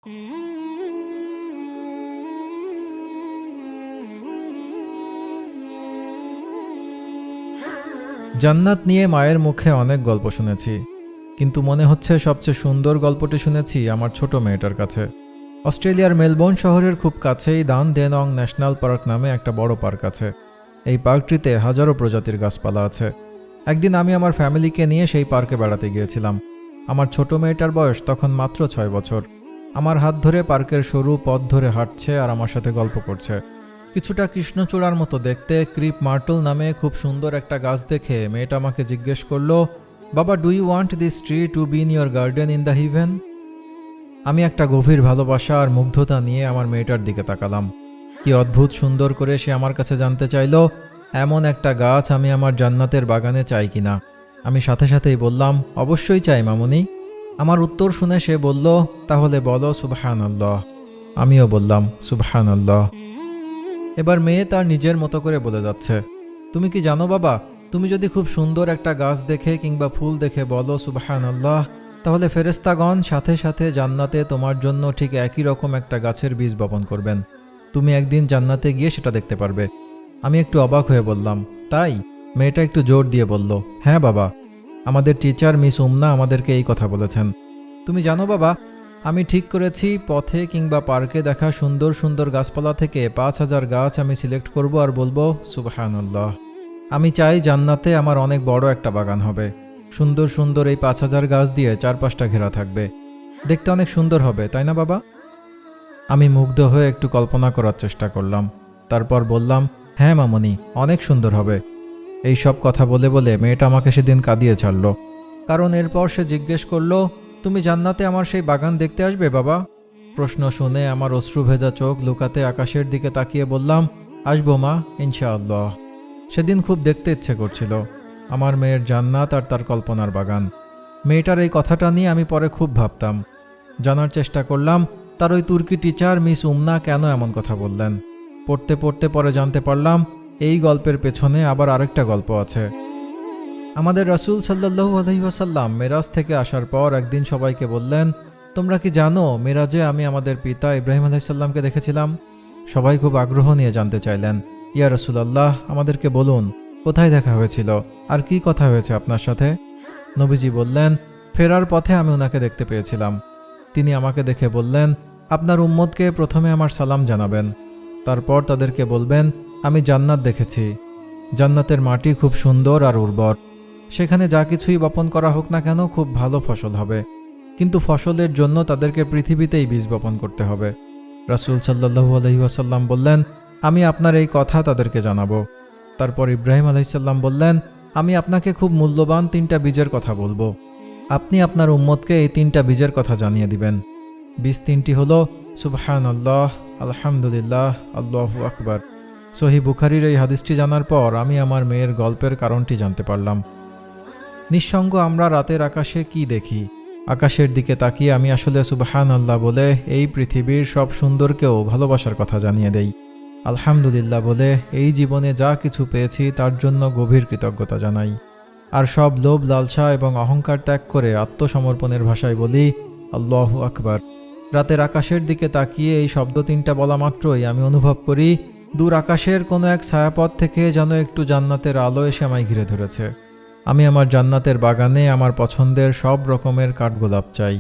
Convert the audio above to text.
জান্নাত নিয়ে মায়ের মুখে অনেক গল্প শুনেছি, কিন্তু মনে হচ্ছে সবচেয়ে সুন্দর গল্পটি শুনেছি আমার ছোট মেয়েটার কাছে। অস্ট্রেলিয়ার মেলবোর্ন শহরের খুব কাছেই দান দেনং ন্যাশনাল পার্ক নামে একটা বড় পার্ক আছে। এই পার্কটিতে হাজারো প্রজাতির গাছপালা আছে। একদিন আমি আমার ফ্যামিলিকে নিয়ে সেই পার্কে বেড়াতে গিয়েছিলাম। আমার ছোট মেয়েটার বয়স তখন মাত্র 6 বছর। আমার হাত ধরে পার্কের সরু পথ ধরে হাঁটছে আর আমার সাথে গল্প করছে। কিছুটা কৃষ্ণচূড়ার মতো দেখতে ক্রিপ মার্টল নামে খুব সুন্দর একটা গাছ দেখে মেয়েটা আমাকে জিজ্ঞেস করলো, বাবা, do you want this tree to be in your garden in the heaven? আমি একটা গভীর ভালোবাসা আর মুগ্ধতা নিয়ে আমার মেয়েটার দিকে তাকালাম। কি অদ্ভুত সুন্দর করে সে আমার কাছে জানতে চাইলো এমন একটা গাছ আমি আমার জান্নাতের বাগানে চাই কিনা। আমি সাথে সাথেই বললাম, অবশ্যই চাই মামুনি। আমার উত্তর শুনে সে বলল, তাহলে বলো সুবহানাল্লাহ। আমিও বললাম সুবহানাল্লাহ। এবার মেয়ে তার নিজের মতো করে বলে যাচ্ছে, তুমি কি জানো বাবা, তুমি যদি খুব সুন্দর একটা গাছ দেখে কিংবা ফুল দেখে বলো সুবহানাল্লাহ, তাহলে ফেরেশতাগণ সাথে সাথে জান্নাতে তোমার জন্য ঠিক একই রকম একটা গাছের বীজ বপন করবেন। তুমি একদিন জান্নাতে গিয়ে সেটা দেখতে পারবে। আমি একটু অবাক হয়ে বললাম, তাই? মেয়েটা একটু জোর দিয়ে বলল, হ্যাঁ বাবা, আমাদের টিচার মিস উমনা আমাদেরকে এই কথা বলেছেন। তুমি জানো বাবা, আমি ঠিক করেছি পথে কিংবা পার্কে দেখা সুন্দর সুন্দর গাছপালা থেকে 5000 গাছ আমি সিলেক্ট করব আর বলবো সুবহানাল্লাহ। আমি চাই জান্নাতে আমার অনেক বড় একটা বাগান হবে। সুন্দর সুন্দর এই 5000 গাছ দিয়ে চারপাশটা ঘেরা থাকবে। দেখতে অনেক সুন্দর হবে, তাই না বাবা? আমি মুগ্ধ হয়ে একটু কল্পনা করার চেষ্টা করলাম। তারপর বললাম, হ্যাঁ মামুনি, অনেক সুন্দর হবে। এই সব কথা বলে বলে মেয়েটা আমাকে সেদিন কাঁদিয়ে ছাড়ল। কারণ এরপর সে জিজ্ঞেস করলো, তুমি জান্নাতে আমার সেই বাগান দেখতে আসবে বাবা? প্রশ্ন শুনে আমার অশ্রু ভেজা চোখ লুকাতে আকাশের দিকে তাকিয়ে বললাম, আসবো মা, ইনশাআল্লাহ। সেদিন খুব দেখতে ইচ্ছে করছিল আমার মেয়ের জান্নাত আর তার কল্পনার বাগান। মেয়েটার এই কথাটা নিয়ে আমি পরে খুব ভাবতাম। জানার চেষ্টা করলাম তার ওই তুর্কি টিচার মিস উমনা কেন এমন কথা বললেন। পড়তে পড়তে পরে জানতে পারলাম এই গল্পের পেছনে আবার আরেকটা গল্প আছে। আমাদের রাসূল সাল্লাল্লাহু আলাইহি ওয়াসাল্লাম মেরাজ থেকে আসার পর একদিন সবাইকে বললেন, তোমরা কি জানো মেরাজে আমি আমাদের পিতা ইব্রাহিম আলাইহিস সালামকে দেখেছিলাম? সবাই খুব আগ্রহ নিয়ে জানতে চাইলেন, ইয়া রাসূলুল্লাহ, আমাদেরকে বলুন কোথায় দেখা হয়েছিল আর কি কথা হয়েছে আপনার সাথে? নবীজি বললেন, ফেরার পথে আমি ওনাকে দেখতে পেয়েছিলাম। তিনি আমাকে দেখে বললেন, আপনার উম্মতকে প্রথমে আমার সালাম জানাবেন, তারপর তাদেরকে বলবেন আমি জান্নাত দেখেছি। জান্নাতের মাটি খুব সুন্দর আর উর্বর। সেখানে যা কিছুই বপন করা হোক না কেন খুব ভালো ফসল হবে, কিন্তু ফসলের জন্য তাদেরকে পৃথিবীতেই বীজ বপন করতে হবে। রাসূল সাল্লাল্লাহু আলাইহি ওয়াসাল্লাম বললেন, আমি আপনার এই কথা তাদেরকে জানাবো। তারপর ইব্রাহিম আলাইহিস সালাম বললেন, আমি আপনাকে খুব মূল্যবান 3টা বীজের কথা বলবো। আপনি আপনার উম্মতকে এই 3টা বীজের কথা জানিয়ে দিবেন। বীজ 3টি হলো সুবহানাল্লাহ, আলহামদুলিল্লাহ, আল্লাহু আকবার। সহিহ বুখারীর এই হাদিসটি জানার পর আমি আমার মেয়ের গল্পের কারণটি জানতে পারলাম। নিঃসঙ্গ আমরা রাতের আকাশে কি দেখি? আকাশের দিকে তাকিয়ে আমি আসলে সুবহানাল্লাহ বলে এই পৃথিবীর সব সুন্দরকেও ভালোবাসার কথা জানিয়ে দেই। আলহামদুলিল্লাহ বলে এই জীবনে যা কিছু পেয়েছি তার জন্য গভীর কৃতজ্ঞতা জানাই। আর সব লোভ, লালসা এবং অহংকার ত্যাগ করে আত্মসমর্পণের ভাষায় বলি আল্লাহু আকবার। রাতের আকাশের দিকে তাকিয়ে এই শব্দ 3টা বলা মাত্রই আমি অনুভব করি দূর আকাশের কোনো এক ছায়াপথ থেকে যেন একটু জান্নাতের আলো এসে আমায় ঘিরে ধরেছে। আমি আমার জান্নাতের বাগানে আমার পছন্দের সব রকমের কাঠগোলাপ চাই।